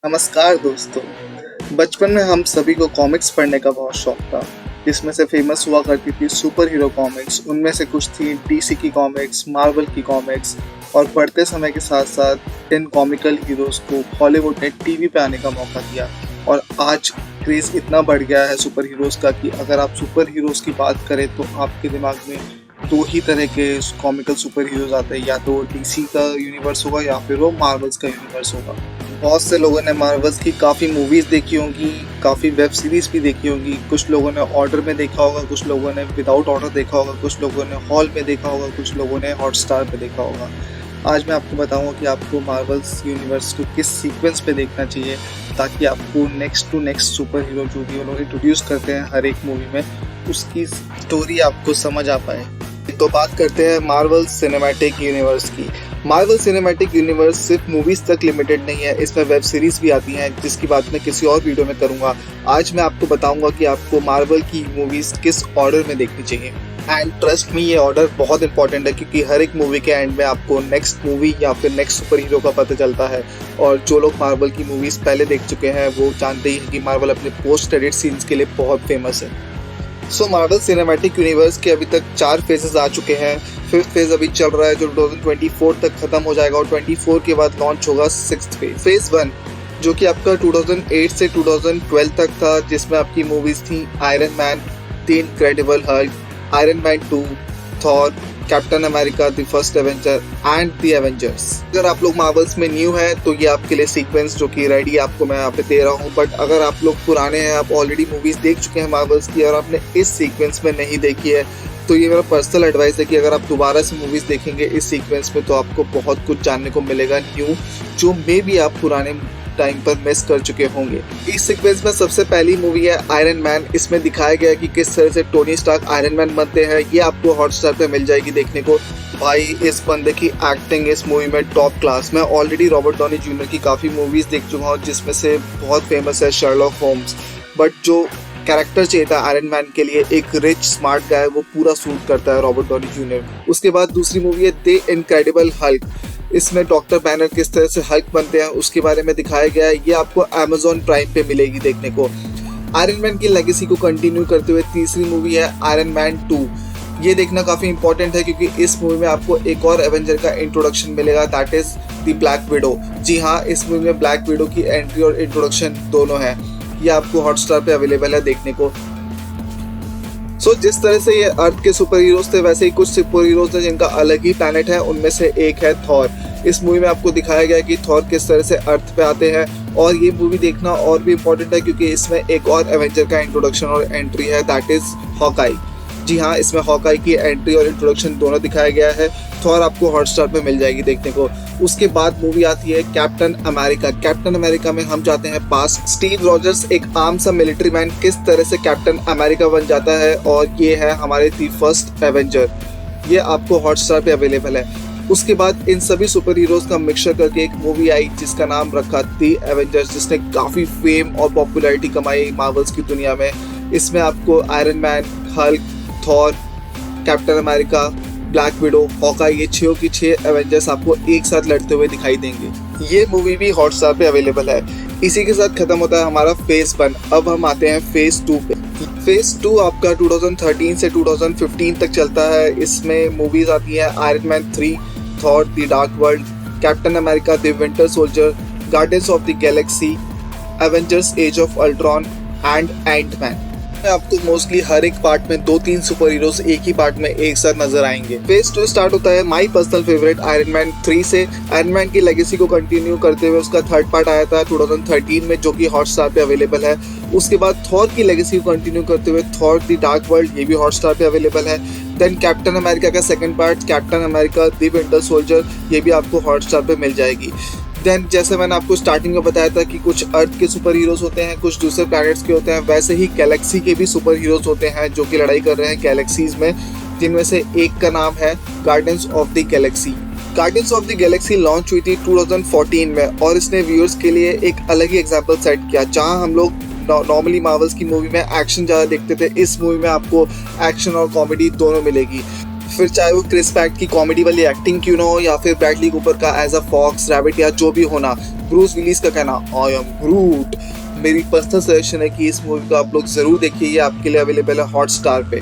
नमस्कार दोस्तों। बचपन में हम सभी को कॉमिक्स पढ़ने का बहुत शौक था, जिसमें से फेमस हुआ करती थी सुपर हीरो कॉमिक्स। उनमें से कुछ थी डीसी की कॉमिक्स, मार्वल की कॉमिक्स, और बढ़ते समय के साथ साथ इन कॉमिकल हीरोज़ को हॉलीवुड ने टीवी पे आने का मौका दिया। और आज क्रेज़ इतना बढ़ गया है सुपर हीरोज़ का कि अगर आप सुपर हीरोज़ की बात करें तो आपके दिमाग में दो ही तरह के कॉमिकल सुपर हीरोज़ आते हैं, या तो डीसी का यूनिवर्स होगा या फिर वो मार्वल्स का यूनिवर्स होगा। बहुत से लोगों ने मार्वल्स की काफ़ी मूवीज़ देखी होंगी, काफ़ी वेब सीरीज़ भी देखी होंगी। कुछ लोगों ने ऑर्डर में देखा होगा, कुछ लोगों ने विदाउट ऑर्डर देखा होगा, कुछ लोगों ने हॉल में देखा होगा, कुछ लोगों ने हॉटस्टार पे देखा होगा। आज मैं आपको बताऊंगा कि आपको मार्वल्स यूनिवर्स को किस सीक्वेंस पे देखना चाहिए, ताकि आपको next to next super hero जो भी वो लोग इंट्रोड्यूस करते हैं हर एक मूवी में, उसकी स्टोरी आपको समझ आ पाए। तो बात करते हैं मार्वल सिनेमैटिक यूनिवर्स की। मार्वल सिनेमैटिक यूनिवर्स सिर्फ मूवीज तक लिमिटेड नहीं है, इसमें वेब सीरीज भी आती हैं, जिसकी बात मैं किसी और वीडियो में करूंगा। आज मैं आपको बताऊंगा कि आपको मार्वल की मूवीज किस ऑर्डर में देखनी चाहिए। एंड ट्रस्ट मी, ये ऑर्डर बहुत इंपॉर्टेंट है, क्योंकि हर एक मूवी के एंड में आपको नेक्स्ट मूवी या फिर नेक्स्ट सुपर हीरो का पता चलता है। और जो लोग मार्वल की मूवीज पहले देख चुके हैं वो जानते ही हैं कि मार्वल अपने पोस्ट क्रेडिट सीन्स के लिए बहुत फेमस है। सो मार्वल सिनेमैटिक यूनिवर्स के अभी तक 4 फेजेस आ चुके हैं। 5th फेज अभी चल रहा है, जो 2024 तक खत्म हो जाएगा, और 24 के बाद लॉन्च होगा 6th फेज। फेज 1 जो कि आपका 2008 से 2012 तक था, जिसमें आपकी मूवीज थी iron man, the incredible Hulk, iron man 2, Thor, captain America the first Avenger and the Avengers. अगर आप लोग मार्वल्स में न्यू है तो ये आपके लिए सीक्वेंस जो कि रेडी आपको मैं यहाँ पे दे रहा हूँ। बट अगर आप लोग पुराने हैं, आप ऑलरेडी मूवीज देख चुके हैं मार्वल्स की, और आपने इस सीक्वेंस में नहीं देखी है, तो ये मेरा पर्सनल एडवाइस है कि अगर आप दोबारा से मूवीज देखेंगे इस सीक्वेंस में तो आपको बहुत कुछ जानने को मिलेगा न्यू, जो मे भी आप पुराने टाइम पर मिस कर चुके होंगे। इस सीक्वेंस में सबसे पहली मूवी है आयरन मैन। इसमें दिखाया गया है कि किस तरह से टोनी स्टार्क आयरन मैन बनते हैं। ये आपको हॉटस्टार पे मिल जाएगी देखने को। भाई, इस बंदे की एक्टिंग इस मूवी में टॉप क्लास। मैं ऑलरेडी रॉबर्ट डॉनी जूनियर की काफ़ी मूवीज़ देख चुका हूँ, जिसमें से बहुत फेमस है शर्लॉक होम्स। बट जो कैरेक्टर चाहिए था आयरन मैन के लिए, एक रिच स्मार्ट गाय, वो पूरा सूट करता है रॉबर्ट डॉनी जूनियर। उसके बाद दूसरी मूवी है द इनक्रेडिबल हल्क। इसमें डॉक्टर बैनर किस तरह से हल्क बनते हैं उसके बारे में दिखाया गया है। ये आपको अमेजॉन प्राइम पे मिलेगी देखने को। आयरन मैन की लेगेसी को कंटिन्यू करते हुए तीसरी मूवी है आयरन मैन 2। ये देखना काफ़ी इंपॉर्टेंट है, क्योंकि इस मूवी में आपको एक और एवेंजर का इंट्रोडक्शन मिलेगा, that is the black widow. जी हाँ, इस मूवी में ब्लैक विडो की एंट्री और इंट्रोडक्शन दोनों है। ये आपको हॉटस्टार पे अवेलेबल है देखने को। सो जिस तरह से ये अर्थ के सुपर हीरोज थे, वैसे ही कुछ सुपर हीरोज हैं जिनका अलग ही प्लैनेट है। उनमें से एक है थॉर। इस मूवी में आपको दिखाया गया है कि थॉर किस तरह से अर्थ पे आते हैं, और ये मूवी देखना और भी इम्पोर्टेंट है, क्योंकि इसमें एक और एवेंजर का इंट्रोडक्शन और एंट्री है, दैट इज हॉकाई। जी हाँ, इसमें हॉकाई की एंट्री और इंट्रोडक्शन दोनों दिखाया गया है। थॉर आपको हॉटस्टार पे मिल जाएगी देखने को। उसके बाद मूवी आती है कैप्टन अमेरिका। कैप्टन अमेरिका में हम जाते हैं पास। स्टीव रॉजर्स, एक आम सा मिलिट्री मैन, किस तरह से कैप्टन अमेरिका बन जाता है, और ये है हमारे दी फर्स्ट एवेंजर। ये आपको हॉटस्टार पे अवेलेबल है। उसके बाद इन सभी सुपर हीरोज का मिक्सचर करके एक मूवी आई जिसका नाम रखा दी एवेंजर्स, जिसने काफ़ी फेम और पॉपुलैरिटी कमाई मार्वल्स की दुनिया में। इसमें आपको iron man, Hulk, Thor, captain America, black window, Hawkeye, ये 6 की 6 एवेंजर्स आपको एक साथ लड़ते हुए दिखाई देंगे। ये मूवी भी हॉटस्टार पे अवेलेबल है। इसी के साथ खत्म होता है हमारा फेज 1। अब हम आते हैं फेज 2 पे। फेज 2 आपका 2013 से 2015 तक चलता है। इसमें मूवीज आती हैं Iron Man 3, Thor the Dark World, Captain America the Winter Soldier, Guardians of the Galaxy, Avengers Age of Ultron and Ant Man. आपको मोस्टली हर एक पार्ट में 2-3 सुपर हीरोज एक ही पार्ट में एक साथ नजर आएंगे। फेज 2 स्टार्ट होता है my personal favourite iron Man 3 से। आयरन मैन की लेगेसी को कंटिन्यू करते हुए उसका 3rd पार्ट आया था 2013 में, जो कि हॉटस्टार पे अवेलेबल है। उसके बाद थॉर की लेगेसी को कंटिन्यू करते हुए थॉर द डार्क वर्ल्ड, ये भी हॉटस्टार पे अवेलेबल है। देन कैप्टन अमेरिका का 2nd part, captain America the Winter soldier, ये भी आपको हॉटस्टार पे मिल जाएगी। देन जैसे मैंने आपको स्टार्टिंग में बताया था कि कुछ अर्थ के सुपर हीरोज होते हैं, कुछ दूसरे प्लैनेट्स के होते हैं, वैसे ही गैलेक्सी के भी सुपर हीरोज होते हैं जो कि लड़ाई कर रहे हैं गैलेक्सीज में, जिनमें से एक का नाम है Guardians of the Galaxy. Guardians of the Galaxy launch हुई थी 2014 में, और इसने व्यूअर्स के लिए एक अलग ही एग्जाम्पल सेट किया। जहां हम लोग नॉर्मली मार्वल्स की मूवी में एक्शन ज़्यादा देखते थे, इस मूवी में आपको एक्शन और कॉमेडी दोनों मिलेगी। फिर चाहे वो क्रिस पैट की कॉमेडी वाली एक्टिंग क्यों ना हो या फिर ब्रैडली कूपर का एज अ फॉक्स रैबिट या जो भी होना, ब्रूस विलिस का कहना आई एम ग्रूट। मेरी पर्सनल सजेशन है कि इस मूवी को आप लोग जरूर देखिए, ये आपके लिए अवेलेबल है हॉटस्टार पे।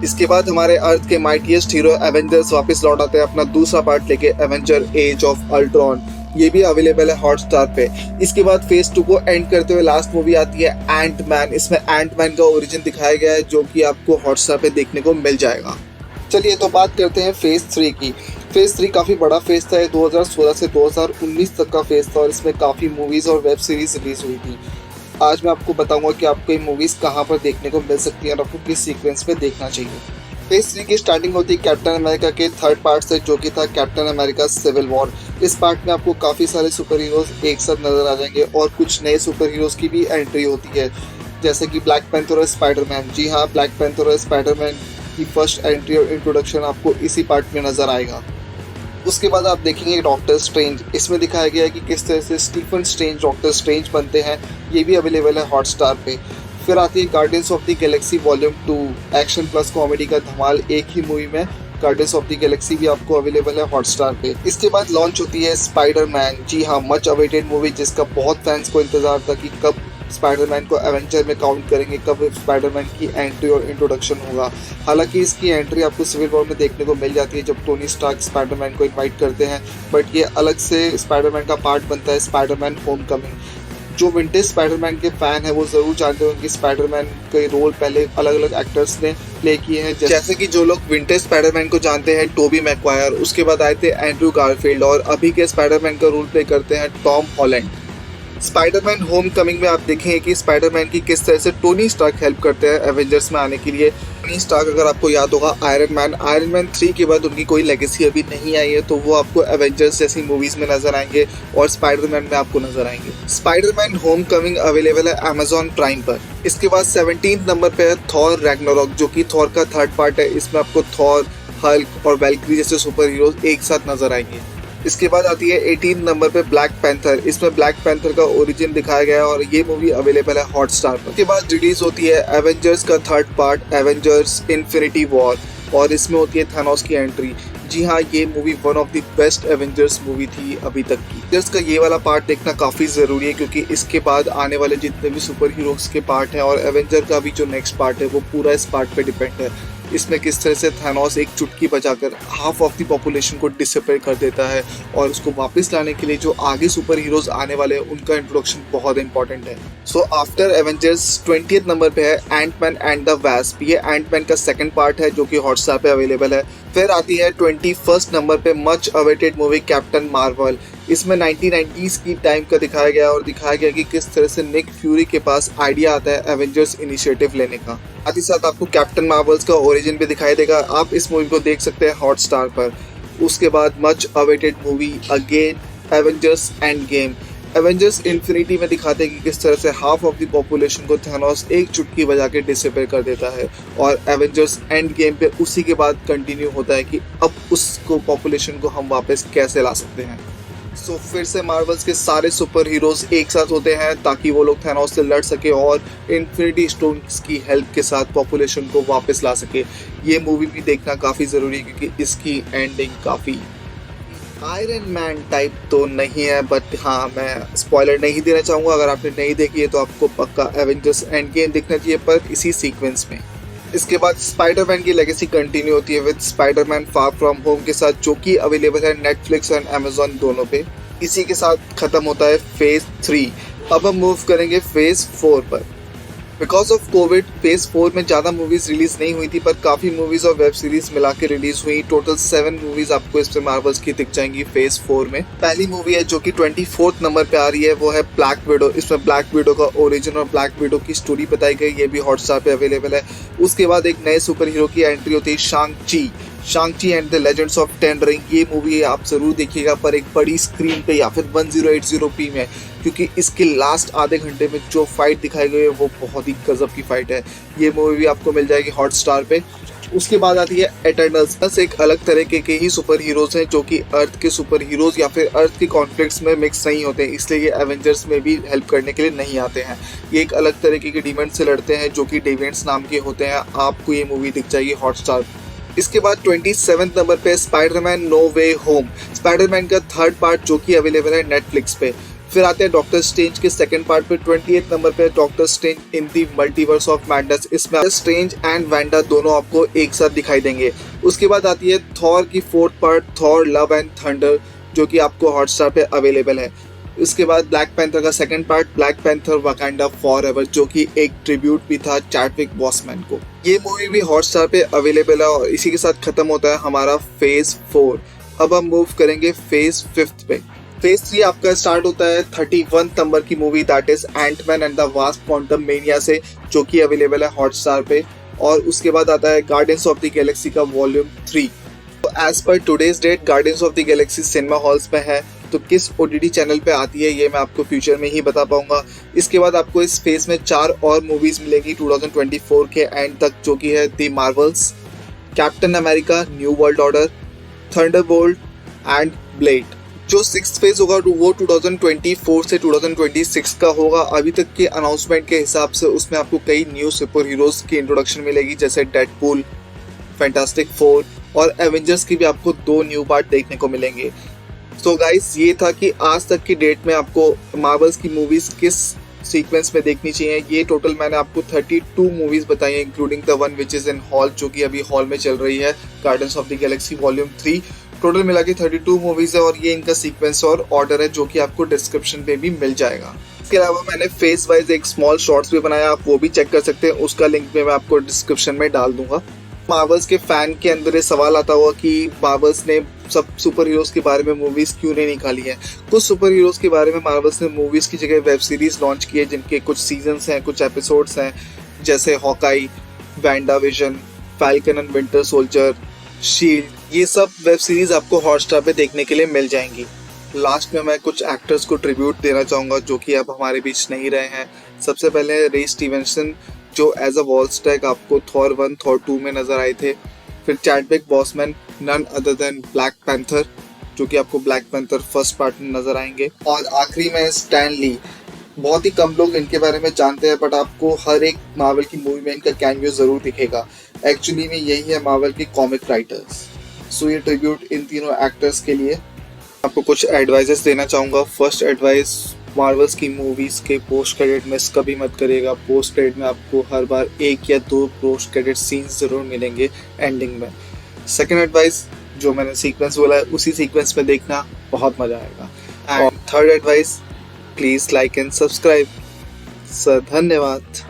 इसके बाद हमारे अर्थ के माइटीएस्ट हीरो एवेंजर्स वापस लौट आते हैं अपना दूसरा पार्ट लेके, एवेंजर एज ऑफ अल्ट्रॉन। ये भी अवेलेबल है हॉटस्टार पे। इसके बाद फेज 2 को एंड करते हुए लास्ट मूवी आती है एंट मैन। इसमें एंट मैन का ओरिजिन दिखाया गया है जो कि आपको हॉटस्टार पे देखने को मिल जाएगा। चलिए तो बात करते हैं फेज 3 की। फेज 3 काफ़ी बड़ा फेज था, 2016 से 2019 तक का फेज था और इसमें काफ़ी मूवीज़ और वेब सीरीज रिलीज हुई थी। आज मैं आपको बताऊंगा कि आपको ये मूवीज़ कहाँ पर देखने को मिल सकती हैं और आपको किस सीक्वेंस में देखना चाहिए। फेज 3 की स्टार्टिंग होती है कैप्टन अमेरिका के थर्ड पार्ट से, जो कि था कैप्टन अमेरिका सिविल वॉर। इस पार्ट में आपको काफ़ी सारे सुपर हीरोज़ एक साथ नजर आ जाएंगे और कुछ नए सुपर हीरोज़ की भी एंट्री होती है, जैसे कि ब्लैक पैंथर और स्पाइडरमैन। जी हाँ, ब्लैक पैंथर और स्पाइडरमैन की फर्स्ट एंट्री और इंट्रोडक्शन आपको इसी पार्ट में नजर आएगा। उसके बाद आप देखेंगे डॉक्टर स्ट्रेंज। इसमें दिखाया गया है कि किस तरह से स्टीफन स्ट्रेंज डॉक्टर स्ट्रेंज बनते हैं, ये भी अवेलेबल है हॉटस्टार पे। फिर आती है Guardians of the Galaxy volume 2, action plus comedy का धमाल एक ही मूवी में। गार्डियंस ऑफ द गैलेक्सी भी आपको अवेलेबल है हॉटस्टार पे। इसके बाद लॉन्च होती है स्पाइडरमैन। जी हाँ, मच अवेटेड मूवी जिसका बहुत फैंस को इंतजार था कि कब स्पाइडरमैन को एवेंजर में काउंट करेंगे, कब स्पाइडरमैन की एंट्री और इंट्रोडक्शन होगा। हालांकि इसकी एंट्री आपको सिविल वॉर में देखने को मिल जाती है जब टोनी स्टार्क स्पाइडरमैन को इनवाइट करते हैं, बट ये अलग से स्पाइडरमैन का पार्ट बनता है स्पाइडरमैन होमकमिंग। जो विंटेज स्पाइडरमैन के फैन है वो जरूर जानते होंगे कि स्पाइडरमैन के रोल पहले अलग अलग एक्टर्स ने प्ले किए हैं, जैसे कि जो लोग विंटेज स्पाइडरमैन को जानते हैं टोबी मैगवायर, उसके बाद आए थे एंड्रू गारफील्ड और अभी के स्पाइडरमैन का रोल प्ले करते हैं टॉम हॉलैंड। स्पाइडरमैन होमकमिंग में आप देखेंगे कि स्पाइडरमैन की किस तरह से टोनी स्टार्क हेल्प करते हैं एवेंजर्स में आने के लिए। टोनी स्टार्क, अगर आपको याद होगा, आयरन मैन 3 के बाद उनकी कोई लेगेसी अभी नहीं आई है, तो वो आपको एवेंजर्स जैसी मूवीज में नजर आएंगे और स्पाइडरमैन में आपको नजर आएंगे। स्पाइडरमैन होमकमिंग अवेलेबल है अमेजॉन प्राइम पर। इसके बाद 17 नंबर पे है थॉर रैग्नारोक, जो कि थॉर का थर्ड पार्ट है। इसमें आपको थॉर, हल्क और वैल्क्री जैसे सुपर हीरोज एक साथ नजर आएंगे। इसके बाद आती है 18 नंबर पे ब्लैक पैंथर। इसमें ब्लैक पैंथर का ओरिजिन दिखाया गया है और ये मूवी अवेलेबल है हॉटस्टार पर। उसके बाद रिलीज होती है एवेंजर्स का third part, Avengers infinity war, और इसमें होती है थानोस की एंट्री। जी हाँ, ये movie one of the best Avengers movie थी अभी तक की। एवेंजर्स का ये वाला पार्ट देखना काफ़ी ज़रूरी है क्योंकि इसके बाद आने वाले जितने भी सुपर हीरोज के पार्ट हैं और एवेंजर का भी जो नेक्स्ट पार्ट है वो पूरा इस पार्ट पे डिपेंड है। इसमें किस तरह से थानोस एक चुटकी बजाकर हाफ ऑफ द पॉपुलेशन को डिसअपियर कर देता है और उसको वापस लाने के लिए जो आगे सुपर हीरोज आने वाले हैं उनका इंट्रोडक्शन बहुत इंपॉर्टेंट है। So after Avengers 20th number पे है एंटमैन एंड द वैस्प। ये एंटमैन का सेकंड पार्ट है जो कि हॉटस्टार पे अवेलेबल है। फिर आती है 21st नंबर पे much awaited movie captain Marvel. इसमें 1990s की टाइम का दिखाया गया और दिखाया गया कि किस तरह से निक फ्यूरी के पास आइडिया आता है एवेंजर्स इनिशिएटिव लेने का। साथ ही साथ आपको कैप्टन मार्वल्स का ओरिजिन भी दिखाई देगा। आप इस मूवी को देख सकते हैं हॉटस्टार पर। उसके बाद much awaited movie again Avengers end game. Avengers infinity में दिखाते हैं कि किस तरह से हाफ ऑफ द पॉपुलेशन को थानोस एक चुटकी बजा के डिसअपियर कर देता है और एवेंजर्स एंड गेम पे उसी के बाद कंटिन्यू होता है कि अब उसको पॉपुलेशन को हम वापस कैसे ला सकते हैं। सो फिर से मार्वल्स के सारे सुपर हीरोज एक साथ होते हैं ताकि वो लोग थानोस से लड़ सके और इन्फिनिटी स्टोन्स की हेल्प के साथ पॉपुलेशन को वापस ला सके। ये मूवी भी देखना काफ़ी ज़रूरी है क्योंकि इसकी एंडिंग काफ़ी आयरन मैन टाइप तो नहीं है, बट हाँ, मैं स्पॉइलर नहीं देना चाहूँगा। अगर आपने नहीं देखी है तो आपको पक्का एवेंजर्स एंड गेम देखना चाहिए, पर इसी सीक्वेंस में। इसके बाद स्पाइडरमैन की लेगेसी कंटिन्यू होती है with Spiderman far from home के साथ, जो कि अवेलेबल है नेटफ्लिक्स एंड अमेजॉन दोनों पे। इसी के साथ खत्म होता है फेज 3। अब हम मूव करेंगे फेज 4 पर। बिकॉज ऑफ कोविड फेज 4 में ज़्यादा मूवीज रिलीज नहीं हुई थी, पर काफ़ी मूवीज और वेब सीरीज मिला के रिलीज हुई। टोटल 7 मूवीज आपको इसमें मार्वल्स की दिख जाएंगी फेज 4 में। पहली मूवी है जो कि 24th नंबर पे आ रही है, वो है ब्लैक विडो। इसमें ब्लैक विडो का ओरिजिन और ब्लैक विडो की स्टोरी बताई गई, ये भी हॉटस्टार पे अवेलेबल है। उसके बाद एक नए सुपर हीरो की एंट्री होती है Shang Chi and the legends of ten ring. ये मूवी आप जरूर देखिएगा, पर एक बड़ी स्क्रीन पे या फिर 1080p में, क्योंकि इसके लास्ट आधे घंटे में जो फाइट दिखाई गई है वो बहुत ही गजब की फाइट है। ये मूवी भी आपको मिल जाएगी हॉटस्टार पे। उसके बाद आती है एटर्नल्स। बस एक अलग तरीके के ही सुपर हीरोज हैं जो कि अर्थ के सुपर हीरोज या फिर अर्थ के कॉन्फ्लिक्ट्स में मिक्स नहीं होते, इसलिए ये एवेंजर्स में भी हेल्प करने के लिए नहीं आते हैं। ये एक अलग तरीके के डिमेंट से लड़ते हैं जो कि डेविएंट्स नाम के होते हैं। आपको ये मूवी दिख जाएगी हॉटस्टार। इसके बाद 27 नंबर पे स्पाइडरमैन नो वे होम, स्पाइडरमैन का थर्ड पार्ट जो कि अवेलेबल है नेटफ्लिक्स पे। फिर आते हैं डॉक्टर स्ट्रेंज के सेकंड पार्ट पे। 28 नंबर पे doctor strange in the multiverse of madness, इसमें स्ट्रेंज एंड वैंडा दोनों आपको एक साथ दिखाई देंगे। उसके बाद आती है थॉर की fourth part, Thor love and thunder, जो कि आपको हॉटस्टार पे अवेलेबल है। उसके बाद ब्लैक पैंथर का second part, black panther Wakanda forever, जो कि एक ट्रिब्यूट भी था चैडविक बॉसमैन को। ये मूवी भी हॉटस्टार पे अवेलेबल है और इसी के साथ खत्म होता है हमारा फेज 4। अब हम मूव करेंगे फेज 5 पे। फेज 3 आपका स्टार्ट होता है 31 नंबर की movie that is Ant Man and the Wasp Quantumania से, जो कि अवेलेबल है हॉटस्टार पे। और उसके बाद आता है गार्डियंस ऑफ द गैलेक्सी का वॉल्यूम 3। तो एज पर today's date Guardians of the Galaxy cinema halls पे है, तो किस ओटीटी चैनल पे आती है ये मैं आपको फ्यूचर में ही बता पाऊंगा। इसके बाद आपको इस फेज में 4 और मूवीज मिलेंगी 2024 के एंड तक, जो कि है the Marvels, captain America new world order, Thunderbolt and blade. जो 6th फेज होगा वो 2024 से 2026 का होगा। अभी तक के अनाउंसमेंट के हिसाब से उसमें आपको कई न्यू सुपर हीरोज की इंट्रोडक्शन मिलेगी, जैसे डेडपूल, फैंटास्टिक फोर और एवेंजर्स की भी आपको 2 न्यू पार्ट देखने को मिलेंगे। तो गाइस ये था कि आज तक की डेट में आपको मार्वल्स की मूवीज किस सीक्वेंस में देखनी चाहिए। ये टोटल मैंने आपको 32 मूवीज बताई है, including the one which is in hall, जो कि अभी हॉल में चल रही है, Guardians of the Galaxy volume 3। Total मिला के 32 मूवीज है और ये इनका सीक्वेंस और ऑर्डर है, जो कि आपको डिस्क्रिप्शन पे भी मिल जाएगा। इसके अलावा मैंने फेस वाइज एक स्मॉल शॉर्ट्स भी बनाया, आप वो भी चेक कर सकते हैं, उसका लिंक भी मैं आपको डिस्क्रिप्शन में डाल दूंगा। मार्वल्स के फैन के अंदर ये सवाल आता हुआ कि मार्वल्स ने सब सुपर हीरोज के बारे में मूवीज क्यों नहीं निकाली है। कुछ सुपर हीरोज के बारे में मार्वल्स ने मूवीज की जगह वेब सीरीज लॉन्च की है, जिनके कुछ सीजन्स हैं, कुछ एपिसोड्स हैं, जैसे Hawkeye, Wanda vision, falcon and winter soldier, shield. ये सब वेब सीरीज आपको हॉटस्टार पे देखने के लिए मिल जाएंगी। लास्ट में मैं कुछ एक्टर्स को ट्रिब्यूट देना चाहूँगा जो कि अब हमारे बीच नहीं रहे हैं। सबसे पहले रे स्टीवेंसन, जो एज अ वॉलस्टैग आपको थॉर 1, थॉर 2 में नजर आए थे। फिर Chadwick Boseman, none other than Black Panther, जो कि आपको ब्लैक पैंथर फर्स्ट पार्ट में नजर आएंगे। और आखिरी में स्टैन ली। बहुत ही कम लोग इनके बारे में जानते हैं, बट आपको हर एक मार्वल की मूवी में इनका कैमियो जरूर दिखेगा। एक्चुअली में यही है मार्वल के कॉमिक राइटर्स। सो ये ट्रिब्यूट इन तीनों एक्टर्स के लिए। आपको कुछ एडवाइजेस देना चाहूँगा। फर्स्ट एडवाइस, मार्वल्स की मूवीज़ के पोस्ट क्रेडिट मिस कभी मत करिएगा। पोस्ट क्रेडिट में आपको हर बार 1 या 2 पोस्ट क्रेडिट सीन्स ज़रूर मिलेंगे एंडिंग में। सेकंड एडवाइस, जो मैंने सीक्वेंस बोला है उसी सीक्वेंस में देखना, बहुत मज़ा आएगा। And third advice, please like and subscribe. Sir धन्यवाद।